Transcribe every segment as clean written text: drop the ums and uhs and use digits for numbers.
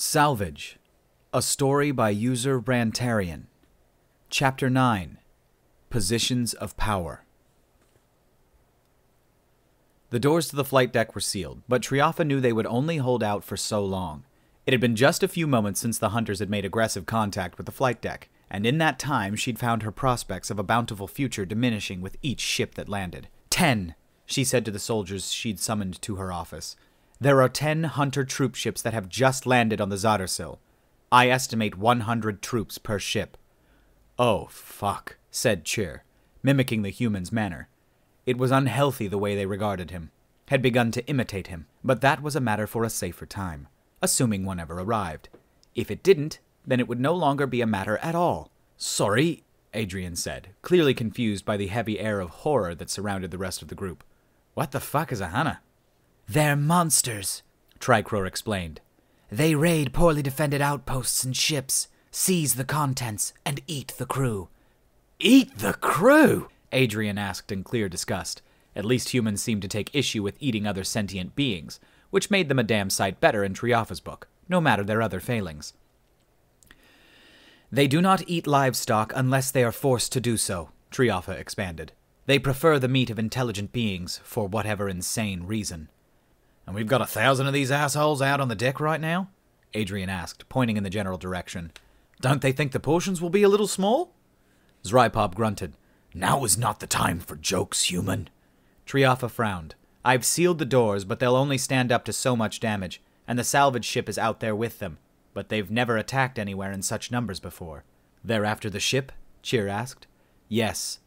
Salvage, a story by user Rantarian. Chapter 9, Positions of Power. The doors to the flight deck were sealed, but Triafa knew they would only hold out for so long. It had been just a few moments since the hunters had made aggressive contact with the flight deck, and in that time she'd found her prospects of a bountiful future diminishing with each ship that landed. 10, she said to the soldiers she'd summoned to her office. There are 10 hunter troop ships that have just landed on the Zadasil. I estimate 100 troops per ship. Oh, fuck, said Chir, mimicking the human's manner. It was unhealthy the way they regarded him, had begun to imitate him, but that was a matter for a safer time, assuming one ever arrived. If it didn't, then it would no longer be a matter at all. Sorry, Adrian said, clearly confused by the heavy air of horror that surrounded the rest of the group. What the fuck is a Hana? They're monsters, Tricror explained. They raid poorly defended outposts and ships, seize the contents, and eat the crew. Eat the crew? Adrian asked in clear disgust. At least humans seemed to take issue with eating other sentient beings, which made them a damn sight better in Triafa's book, no matter their other failings. They do not eat livestock unless they are forced to do so, Triafa expanded. They prefer the meat of intelligent beings for whatever insane reason. And we've got 1,000 of these assholes out on the deck right now? Adrian asked, pointing in the general direction. Don't they think the portions will be a little small? Zrypop grunted. Now is not the time for jokes, human. Triafa frowned. I've sealed the doors, but they'll only stand up to so much damage, and the salvage ship is out there with them. But they've never attacked anywhere in such numbers before. They're after the ship? Chir asked. Yes,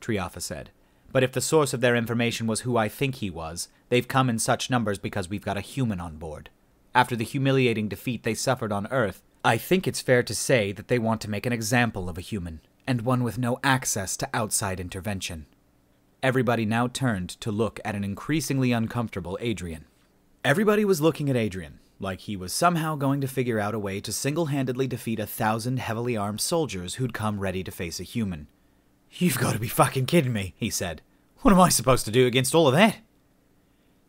Triafa said. But if the source of their information was who I think he was, they've come in such numbers because we've got a human on board. After the humiliating defeat they suffered on Earth, I think it's fair to say that they want to make an example of a human, and one with no access to outside intervention. Everybody now turned to look at an increasingly uncomfortable Adrian. Everybody was looking at Adrian, like he was somehow going to figure out a way to single-handedly defeat 1,000 heavily armed soldiers who'd come ready to face a human. You've got to be fucking kidding me, he said. What am I supposed to do against all of that?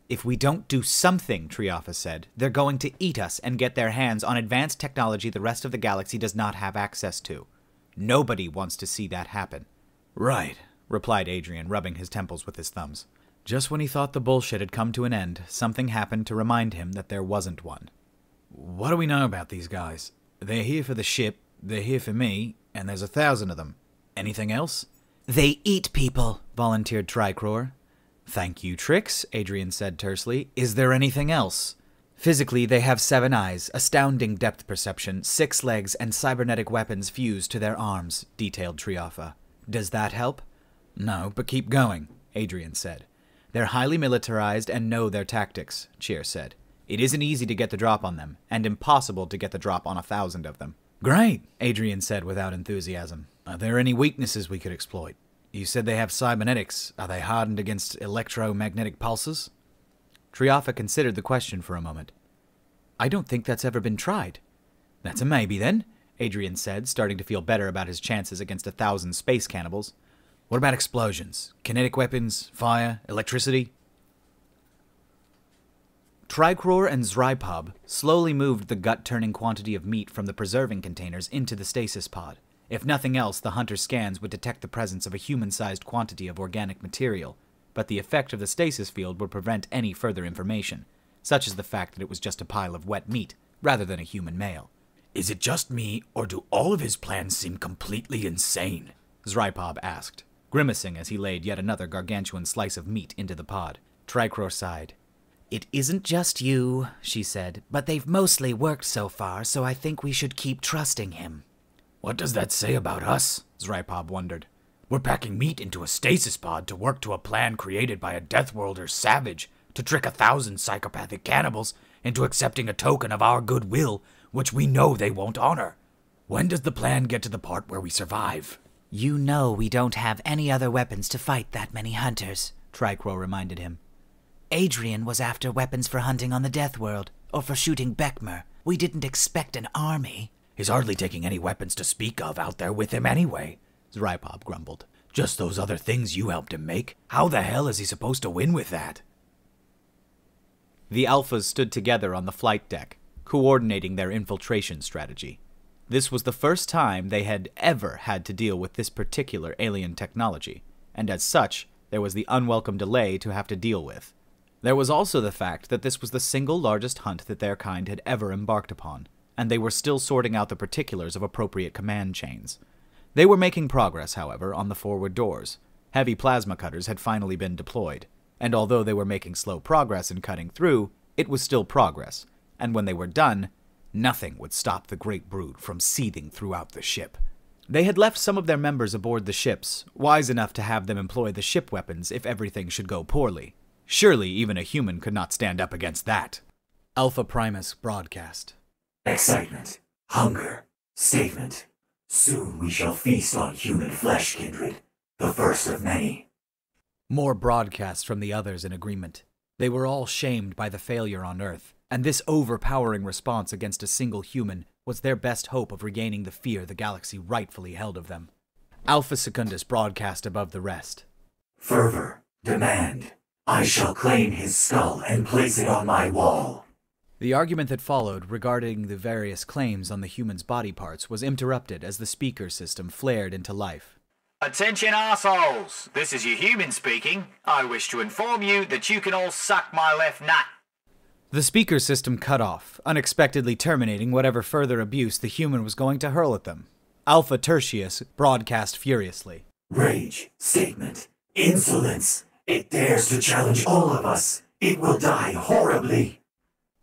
If we don't do something, Triafa said, they're going to eat us and get their hands on advanced technology the rest of the galaxy does not have access to. Nobody wants to see that happen. Right, replied Adrian, rubbing his temples with his thumbs. Just when he thought the bullshit had come to an end, something happened to remind him that there wasn't one. What do we know about these guys? They're here for the ship, they're here for me, and there's 1,000 of them. Anything else? They eat people, volunteered Tricror. Thank you, Trix, Adrian said tersely. Is there anything else? Physically, they have 7 eyes, astounding depth perception, 6 legs, and cybernetic weapons fused to their arms, detailed Triafa. Does that help? No, but keep going, Adrian said. They're highly militarized and know their tactics, Chir said. It isn't easy to get the drop on them, and impossible to get the drop on 1,000 of them. Great, Adrian said without enthusiasm. Are there any weaknesses we could exploit? You said they have cybernetics. Are they hardened against electromagnetic pulses? Triafa considered the question for a moment. I don't think that's ever been tried. That's a maybe, then, Adrian said, starting to feel better about his chances against 1,000 space cannibals. What about explosions? Kinetic weapons? Fire? Electricity? Tricror and Zrypop slowly moved the gut-turning quantity of meat from the preserving containers into the stasis pod. If nothing else, the hunter scans would detect the presence of a human-sized quantity of organic material, but the effect of the stasis field would prevent any further information, such as the fact that it was just a pile of wet meat, rather than a human male. Is it just me, or do all of his plans seem completely insane? Zrypop asked, grimacing as he laid yet another gargantuan slice of meat into the pod. Tricror sighed. It isn't just you, she said, but they've mostly worked so far, so I think we should keep trusting him. What does that say about us? Zrypop wondered. We're packing meat into a stasis pod to work to a plan created by a Deathworlder savage to trick 1,000 psychopathic cannibals into accepting a token of our goodwill, which we know they won't honor. When does the plan get to the part where we survive? You know we don't have any other weapons to fight that many hunters, Tricror reminded him. Adrian was after weapons for hunting on the Deathworld, or for shooting Beckmer. We didn't expect an army. He's hardly taking any weapons to speak of out there with him anyway, Zrypop grumbled. Just those other things you helped him make. How the hell is he supposed to win with that? The Alphas stood together on the flight deck, coordinating their infiltration strategy. This was the first time they had ever had to deal with this particular alien technology, and as such, there was the unwelcome delay to have to deal with. There was also the fact that this was the single largest hunt that their kind had ever embarked upon, and they were still sorting out the particulars of appropriate command chains. They were making progress, however, on the forward doors. Heavy plasma cutters had finally been deployed, and although they were making slow progress in cutting through, it was still progress, and when they were done, nothing would stop the great brood from seething throughout the ship. They had left some of their members aboard the ships, wise enough to have them employ the ship weapons if everything should go poorly. Surely even a human could not stand up against that. Alpha Primus broadcast. Excitement, hunger, statement. Soon we shall feast on human flesh, kindred, the first of many. More broadcasts from the others in agreement. They were all shamed by the failure on Earth, and this overpowering response against a single human was their best hope of regaining the fear the galaxy rightfully held of them. Alpha Secundus broadcast above the rest. Fervor, demand. I shall claim his skull and place it on my wall. The argument that followed regarding the various claims on the human's body parts was interrupted as the speaker system flared into life. Attention assholes! This is your human speaking. I wish to inform you that you can all suck my left nut. The speaker system cut off, unexpectedly terminating whatever further abuse the human was going to hurl at them. Alpha Tertius broadcast furiously. Rage, statement, insolence. It dares to challenge all of us. It will die horribly.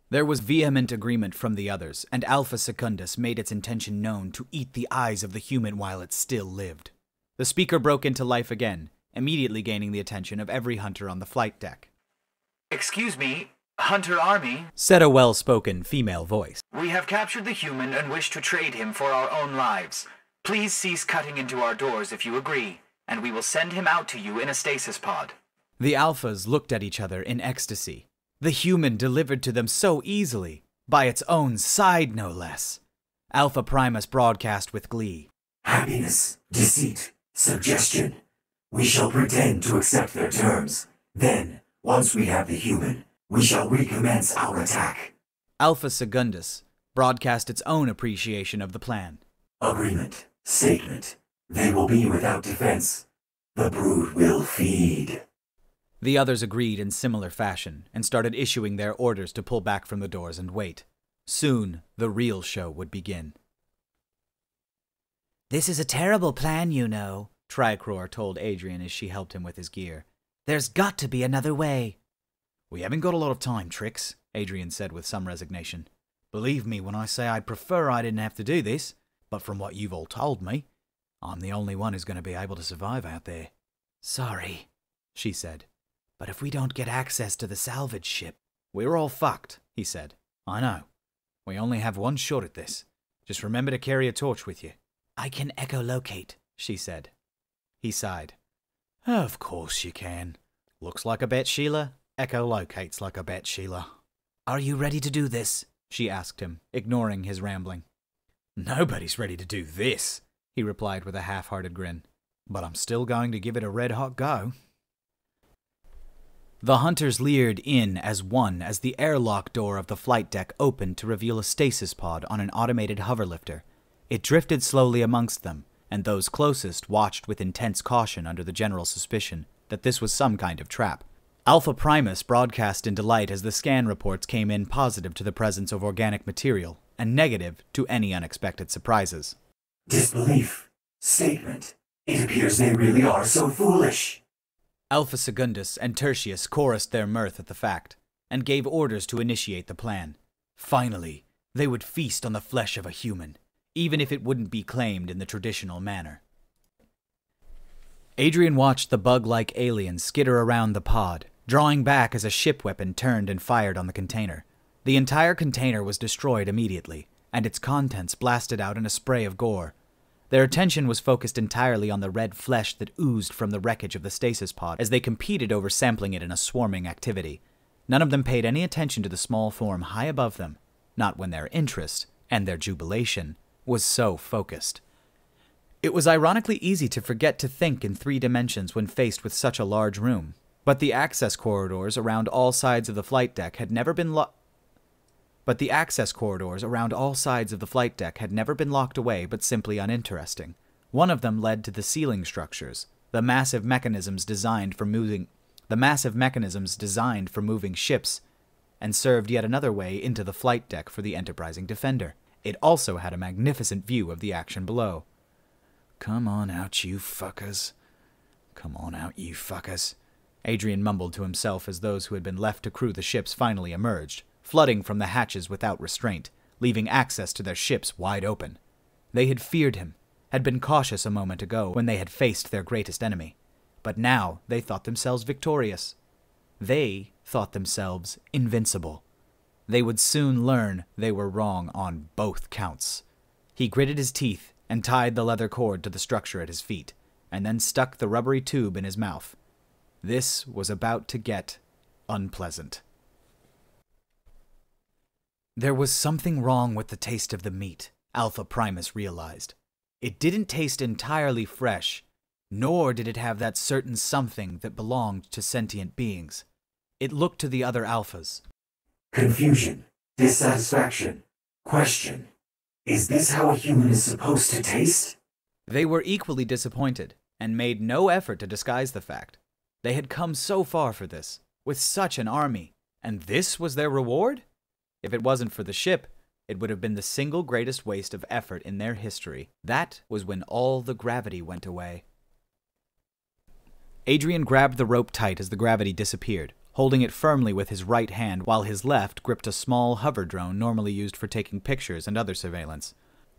There was vehement agreement from the others, and Alpha Secundus made its intention known to eat the eyes of the human while it still lived. The speaker broke into life again, immediately gaining the attention of every hunter on the flight deck. Excuse me, Hunter Army, said a well-spoken female voice. We have captured the human and wish to trade him for our own lives. Please cease cutting into our doors if you agree, and we will send him out to you in a stasis pod. The Alphas looked at each other in ecstasy. The human delivered to them so easily, by its own side no less. Alpha Primus broadcast with glee. Happiness, deceit, suggestion. We shall pretend to accept their terms. Then, once we have the human, we shall recommence our attack. Alpha Secundus broadcast its own appreciation of the plan. Agreement, statement. They will be without defense. The brood will feed. The others agreed in similar fashion and started issuing their orders to pull back from the doors and wait. Soon, the real show would begin. This is a terrible plan, you know, Trichlor told Adrian as she helped him with his gear. There's got to be another way. We haven't got a lot of time, Trix, Adrian said with some resignation. Believe me when I say I'd prefer I didn't have to do this, but from what you've all told me, I'm the only one who's going to be able to survive out there. Sorry, she said. But if we don't get access to the salvage ship... We're all fucked, he said. I know. We only have one shot at this. Just remember to carry a torch with you. I can echolocate, she said. He sighed. Of course you can. Looks like a bet, Sheila. Echolocates like a bet, Sheila. Are you ready to do this? She asked him, ignoring his rambling. Nobody's ready to do this, he replied with a half-hearted grin. But I'm still going to give it a red-hot go. The hunters leered in as one as the airlock door of the flight deck opened to reveal a stasis pod on an automated hoverlifter. It drifted slowly amongst them, and those closest watched with intense caution under the general suspicion that this was some kind of trap. Alpha Primus broadcast in delight as the scan reports came in positive to the presence of organic material, and negative to any unexpected surprises. Disbelief. Statement. It appears they really are so foolish. Alpha Secundus and Tertius chorused their mirth at the fact, and gave orders to initiate the plan. Finally, they would feast on the flesh of a human, even if it wouldn't be claimed in the traditional manner. Adrian watched the bug-like alien skitter around the pod, drawing back as a ship weapon turned and fired on the container. The entire container was destroyed immediately, and its contents blasted out in a spray of gore. Their attention was focused entirely on the red flesh that oozed from the wreckage of the stasis pod as they competed over sampling it in a swarming activity. None of them paid any attention to the small form high above them, not when their interest, and their jubilation, was so focused. It was ironically easy to forget to think in 3 dimensions when faced with such a large room, but the access corridors around all sides of the flight deck had never been But the access corridors around all sides of the flight deck had never been locked away but simply uninteresting. One of them led to the ceiling structures, the massive mechanisms designed for moving ships, and served yet another way into the flight deck for the enterprising defender. It also had a magnificent view of the action below. "Come on out, you fuckers. Come on out, you fuckers," Adrian mumbled to himself as those who had been left to crew the ships finally emerged, flooding from the hatches without restraint, leaving access to their ships wide open. They had feared him, had been cautious a moment ago when they had faced their greatest enemy, but now they thought themselves victorious. They thought themselves invincible. They would soon learn they were wrong on both counts. He gritted his teeth and tied the leather cord to the structure at his feet, and then stuck the rubbery tube in his mouth. This was about to get unpleasant. There was something wrong with the taste of the meat, Alpha Primus realized. It didn't taste entirely fresh, nor did it have that certain something that belonged to sentient beings. It looked to the other Alphas. Confusion, dissatisfaction, question. Is this how a human is supposed to taste? They were equally disappointed, and made no effort to disguise the fact. They had come so far for this, with such an army, and this was their reward? If it wasn't for the ship, it would have been the single greatest waste of effort in their history. That was when all the gravity went away. Adrian grabbed the rope tight as the gravity disappeared, holding it firmly with his right hand while his left gripped a small hover drone normally used for taking pictures and other surveillance.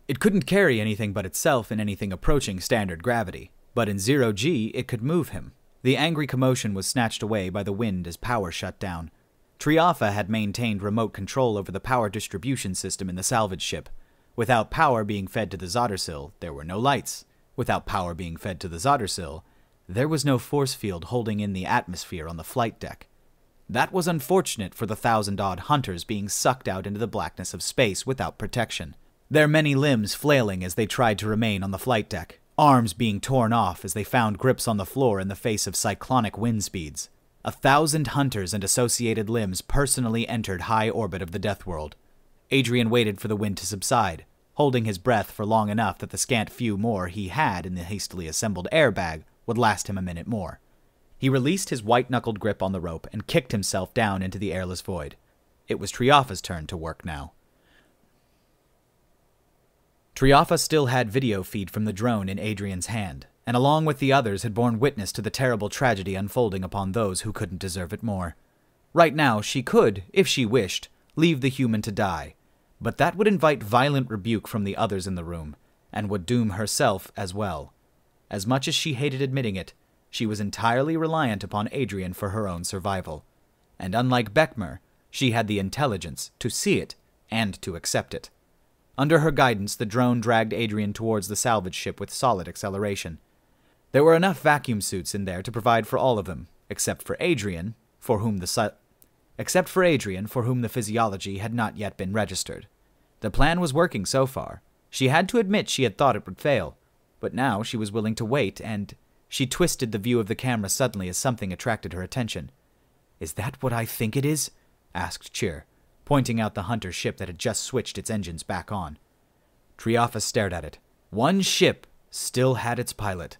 It couldn't carry anything but itself in anything approaching standard gravity, but in 0G it could move him. The angry commotion was snatched away by the wind as power shut down. Triafa had maintained remote control over the power distribution system in the salvage ship. Without power being fed to the Zoddersill, there were no lights. Without power being fed to the Zoddersill, there was no force field holding in the atmosphere on the flight deck. That was unfortunate for the 1,000-odd hunters being sucked out into the blackness of space without protection. Their many limbs flailing as they tried to remain on the flight deck, arms being torn off as they found grips on the floor in the face of cyclonic wind speeds. 1,000 hunters and associated limbs personally entered high orbit of the Death World. Adrian waited for the wind to subside, holding his breath for long enough that the scant few more he had in the hastily assembled airbag would last him a minute more. He released his white-knuckled grip on the rope and kicked himself down into the airless void. It was Triafa's turn to work now. Triafa still had video feed from the drone in Adrian's hand, and along with the others had borne witness to the terrible tragedy unfolding upon those who couldn't deserve it more. Right now, she could, if she wished, leave the human to die, but that would invite violent rebuke from the others in the room, and would doom herself as well. As much as she hated admitting it, she was entirely reliant upon Adrian for her own survival. And unlike Beckmer, she had the intelligence to see it and to accept it. Under her guidance, the drone dragged Adrian towards the salvage ship with solid acceleration. There were enough vacuum suits in there to provide for all of them, except for Adrian, for whom the physiology had not yet been registered. The plan was working so far. She had to admit she had thought it would fail, but now she was willing to wait, and she twisted the view of the camera suddenly as something attracted her attention. "Is that what I think it is?" asked Cheer, pointing out the hunter ship that had just switched its engines back on. Triafa stared at it. One ship still had its pilot.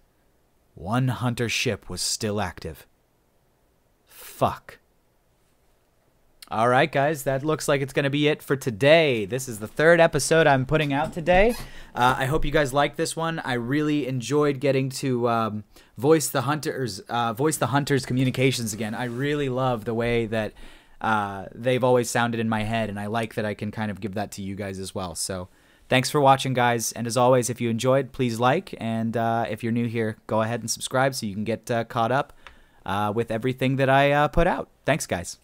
One hunter ship was still active. Fuck. Alright guys, that looks like it's going to be it for today. This is the third episode I'm putting out today. I hope you guys liked this one. I really enjoyed getting to voice the hunters' communications again. I really love the way that they've always sounded in my head, and I like that I can kind of give that to you guys as well. So thanks for watching, guys, and as always, if you enjoyed, please like, and if you're new here, go ahead and subscribe so you can get caught up with everything that I put out. Thanks, guys.